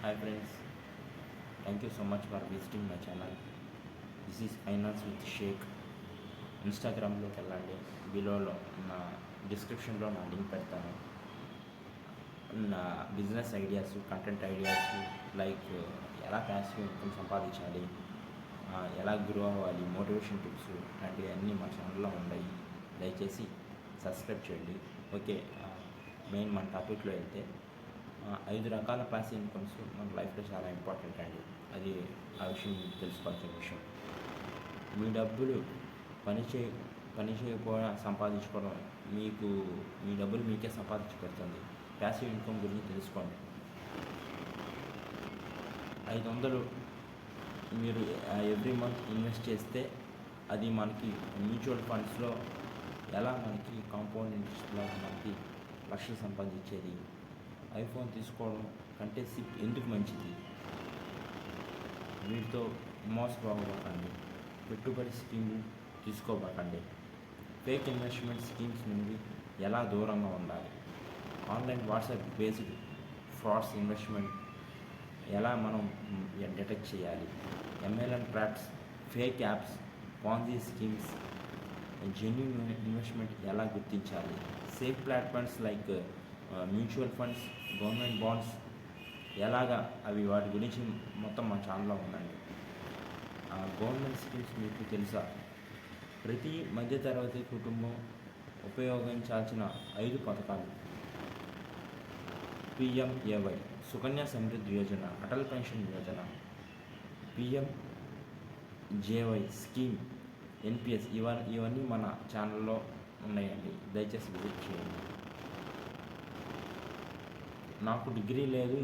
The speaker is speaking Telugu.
Hi friends, thank you so much for visiting my channel. This is Finance with Sheikh. ఇన్స్టాగ్రామ్లోకి వెళ్ళండి, బిలోలో నా డిస్క్రిప్షన్లో నా లింక్ పెడతాను. నా business ideas, content ideas like ఎలా ప్యాసివ్ ఇన్కమ్ సంపాదించాలి, ఎలా గ్రో అవ్వాలి, మోటివేషన్ టిప్స్ లాంటివన్నీ మా ఛానల్లో ఉన్నాయి. దయచేసి సబ్స్క్రైబ్ చేయండి. ఓకే, మెయిన్ మన టాపిక్లో వెళ్తే 5 రకాల ప్యాసివ్ ఇన్కమ్స్ మన లైఫ్లో చాలా ఇంపార్టెంట్ అండి. అది ఆ విషయం మీకు తెలుసుకోవాల్సిన విషయం. మీ డబ్బులు పని చేయకపోయినా సంపాదించుకోవడం, మీ డబ్బులు మీకే సంపాదించి పెడుతుంది. ప్యాసివ్ ఇన్కమ్ గురించి తెలుసుకోండి. 500 మీరు ఎవ్రీ మంత్ ఇన్వెస్ట్ చేస్తే అది మనకి మ్యూచువల్ ఫండ్స్లో ఎలా మనకి కాంపౌండ్ ఇంట్రెస్ట్లో మనకి లక్షలు సంపాదించేది. ఐఫోన్ తీసుకోవడం కంటే సిప్ ఎందుకు మంచిది? వీటితో మోసపోకండి. పెట్టుబడి స్కీమ్లు తీసుకోబోకండి. ఫేక్ ఇన్వెస్ట్మెంట్ స్కీమ్స్ నుండి ఎలా దూరంగా ఉండాలి? Online WhatsApp based frauds investment ఎలా మనం డిటెక్ట్ చేయాలి? MLM traps, fake apps, పాన్జీ schemes, genuine investment ఎలా గుర్తించాలి? Safe platforms like mutual funds, government bonds ఎలాగా అవి వాటి గురించి మొత్తం మా ఛానల్లో ఉందండి. గవర్నమెంట్ స్కీమ్స్ మీకు తెలుసా? ప్రతి మధ్యతరగతి కుటుంబం ఉపయోగించాల్సిన 5 పథకాలు: PMAY, Sukanya Samriddhi Yojana, Atal pension Yojana, PMJY scheme, NPS. ఇవన్నీ మన ఛానల్లో ఉన్నాయండి. దయచేసి విజిట్ చేయండి. నాకు డిగ్రీ లేదు.